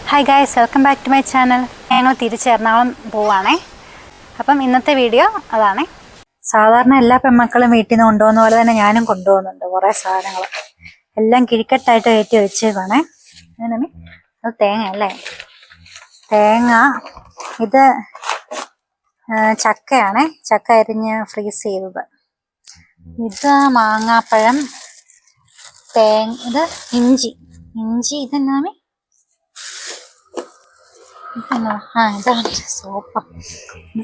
Hi guys, welcome back to my channel. ഞങ്ങൾ തിരിച്ച് എറണാകുളം പോവുകയാണേ. അപ്പം ഇന്നത്തെ വീഡിയോ അതാണ്. സാധാരണ എല്ലാ പെൺമക്കളും വീട്ടിൽ നിന്ന് കൊണ്ടുപോകുന്ന പോലെ തന്നെ ഞാനും കൊണ്ടുപോകുന്നുണ്ട് കുറേ സാധനങ്ങൾ. എല്ലാം കിഴിക്കട്ടായിട്ട് കയറ്റി വെച്ചേക്കാണേ. അത് തേങ്ങ അല്ലേ? തേങ്ങ. ഇത് ചക്കയാണേ. ചക്ക അരിഞ്ഞ് ഫ്രീസ് ചെയ്തത്. ഇത് മാങ്ങാപ്പഴം. ഇത് ഇഞ്ചി. ഇതെന്നാണ്? ഇതാണ് സോപ്പ്.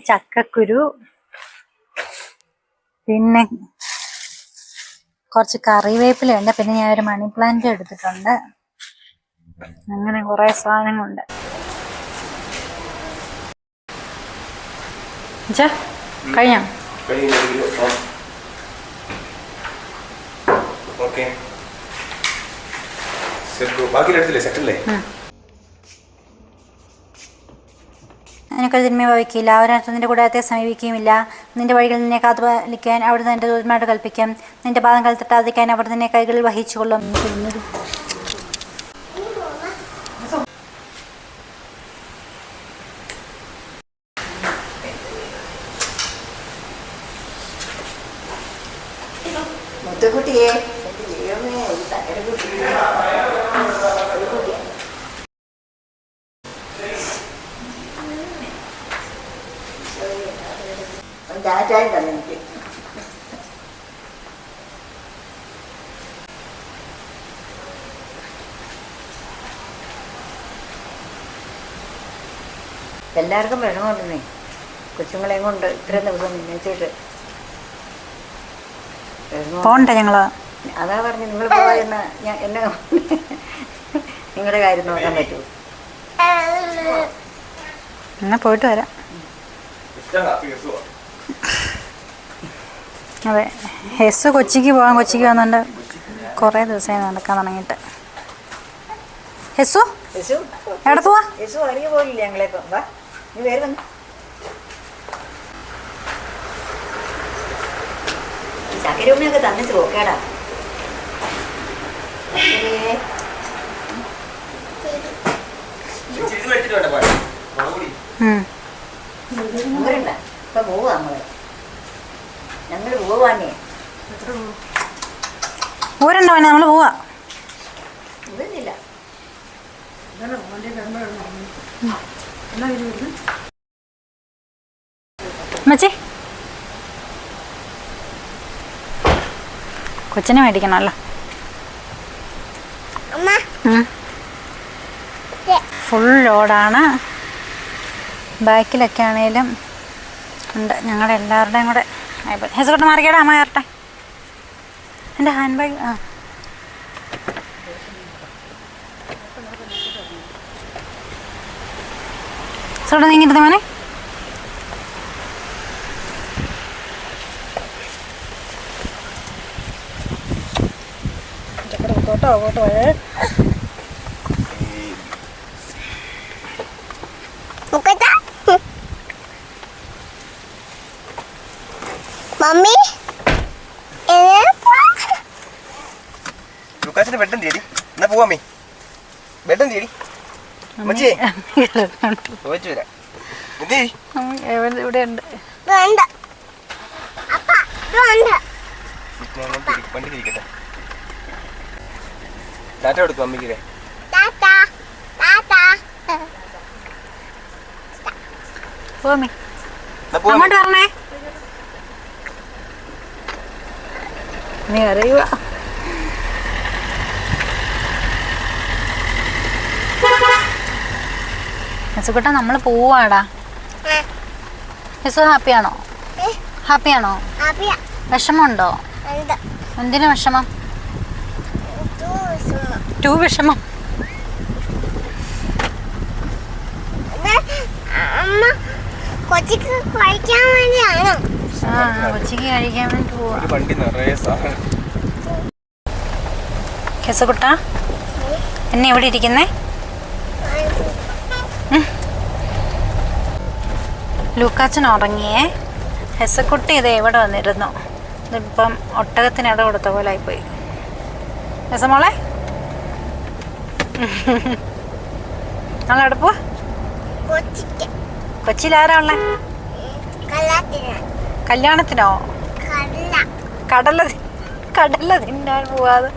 ചക്കക്കുരു. പിന്നെ കുറച്ച് കറിവേപ്പിലുണ്ട്. പിന്നെ ഞാൻ ഒരു മണി പ്ലാന്റ് എടുത്തിട്ടുണ്ട്. അങ്ങനെ കുറെ സാധനങ്ങളുണ്ട്. കഴിഞ്ഞോ? എനിക്കൊരു തിന്മ ഭവിക്കില്ല. അവരടുത്ത് നിന്റെ കൂടാരത്തെ സമീപിക്കുകയുമില്ല. നിന്റെ വഴികൾ നിന്നെ കാത്തു പാലിക്കാൻ അവിടെ നിന്റെ ദൂതന്മാരോട് കൽപ്പിക്കും. നിന്റെ പാദം തട്ടാതിരിക്കാൻ അവർ നിന്നെ കൈകളിൽ വഹിച്ചുകൊള്ളും. എല്ലാവർക്കും വിഷമമുണ്ടെന്നേ. കൊച്ചുങ്ങളെയും കൊണ്ട് ഇത്രയും ദിവസം നിന്നേച്ചിട്ട് പോണ്ടേ ഞങ്ങള്. അതാ പറഞ്ഞു നിങ്ങൾ പോയെന്ന് എന്നെ നിങ്ങളുടെ കാര്യം നോക്കാൻ പറ്റുമോ? എന്നാ പോയിട്ട് വരാം. അതെ, ഹെസ് കൊച്ചിക്ക് വന്നുണ്ട്. കുറേ ദിവസമായി നടക്കാൻ തുടങ്ങിയിട്ട്. ഹെസു എവിടെ പോവാ? യേശു അറിയ പോലില്ല ഞങ്ങളെ. വാ, നീ വേറെ വന്നു. ചക്കരൂണിയൊക്കെ തന്നിച്ച് നോക്കേടാ. അങ്ങനെയുണ്ട. ഇപ്പൊ പോവാ ഞങ്ങള് പോവാന്നേ. ഊരുണ്ടോ? നമ്മള് പോവാ. ഇതൊന്നുമില്ല. മച്ചി കൊച്ചിനെ മേടിക്കണമല്ലോ. ഫുൾ ലോഡാണ്. ബാക്കിലൊക്കെ ആണേലും ഉണ്ട്. ഞങ്ങളുടെ എല്ലാവരുടെയും കൂടെ. ഹെസോട്ട് മാറിക്കടാ, അമ്മ കയറട്ടെ. എൻ്റെ ഹാൻഡ് ബാഗ്. സോടെ നീങ്ങിട്ട് മോനെ. മമ്മി ലുക്കാസിന്റെ ബെഡും തീയടി. എന്നാ പോവാമേ. ബെഡും തീയടി. ചോദിച്ചു വരാം. ഇവിടെ ഉണ്ട്. വണ്ടി തിരിക്കട്ടെ. ടാറ്റ കൊടുക്കും അമ്മയ്ക്ക്. അങ്ങോട്ട് പറഞ്ഞേ. നീ അറിയുക. ഹെസുക്കുട്ട നമ്മൾ പോവാടാ. ഹെസു ഹാപ്പിയാണോ? വിഷമമുണ്ടോ? എന്തിനാ വിഷമം? വിഷമം. കൊച്ചിക്ക് കഴിക്കാൻ വേണ്ടിയാണോ? കൊച്ചിക്ക് കഴിക്കാൻ വേണ്ടി പോവാ. ഹെസുക്കുട്ട എന്നെ എവിടെ ഇരിക്കുന്നേ? ലൂക്കാച്ചൻ ഉറങ്ങിയേ. ഹെസക്കുട്ടി ഇത് എവിടെ വന്നിരുന്നു. ഇതിപ്പം ഒട്ടകത്തിന് ഇട കൊടുത്ത പോലെ ആയിപ്പോയി. ഹെസമോളെ നമ്മളെവിടെ പോവാ? കൊച്ചിക്ക് കൊച്ചിയിൽ ആരാ ഉള്ളേ? കലാത്തിന് കല്യാണത്തിനോ? കടല കടല തിന്നാൻ പോവാതെ.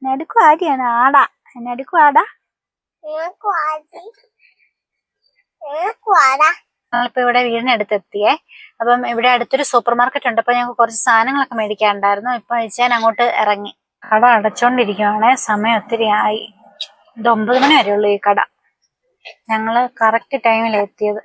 നടുക്കും ആടിയാണ് ആടാ. നടുക്കും ആടാ. ഞങ്ങളിപ്പോ ഇവിടെ വീടിനടുത്തെത്തിയേ. അപ്പം ഇവിടെ അടുത്തൊരു സൂപ്പർ മാർക്കറ്റ് ഉണ്ട്. അപ്പൊ ഞങ്ങൾക്ക് കുറച്ച് സാധനങ്ങളൊക്കെ മേടിക്കാനുണ്ടായിരുന്നു. ഇപ്പൊ അയച്ചാൻ അങ്ങോട്ട് ഇറങ്ങി. കട അടച്ചോണ്ടിരിക്കുവാണേ. സമയം ഒത്തിരി ആയി. ഇത് 9 മണി വരെ ഉള്ളു ഈ കട. ഞങ്ങള് കറക്റ്റ് ടൈമിലാണ് എത്തിയത്.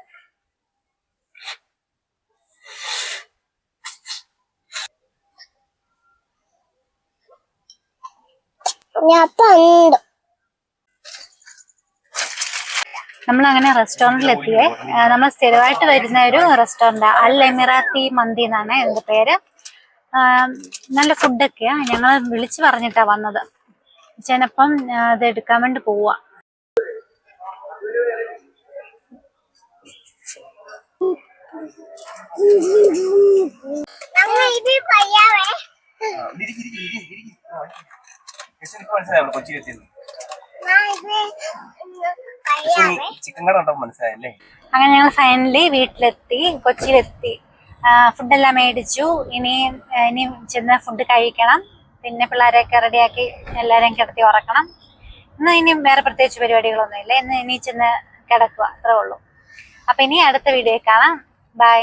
നമ്മളങ്ങനെ റെസ്റ്റോറന്റിൽ എത്തിയേ. നമ്മൾ സ്ഥിരമായിട്ട് വരുന്ന ഒരു റെസ്റ്റോറന്റ്, അൽ എമിറാത്തി മന്തി എന്നാണ് എന്റെ പേര്. നല്ല ഫുഡൊക്കെയാ. ഞങ്ങൾ വിളിച്ചു പറഞ്ഞിട്ടാ വന്നത്. ചിലപ്പം ഇത് എടുക്കാൻ വേണ്ടി പോവാ. ചിക്കൻ കട ഉണ്ടോ മനസ്സിലായല്ലേ? അങ്ങനെ ഞങ്ങൾ ഫൈനലി വീട്ടിലെത്തി, കൊച്ചിയിലെത്തി. ഫുഡെല്ലാം മേടിച്ചു. ഇനി ചെന്ന് ഫുഡ് കഴിക്കണം. പിന്നെ പിള്ളേരെയൊക്കെ റെഡിയാക്കി എല്ലാവരെയും കിടത്തി ഉറക്കണം. ഇനി വേറെ പ്രത്യേകിച്ച് പരിപാടികളൊന്നും ഇല്ല. ഇനി ചെന്ന് കിടക്കുക, അത്രേ ഉള്ളൂ. അപ്പൊ ഇനി അടുത്ത വീഡിയോ കാണാം. ബൈ.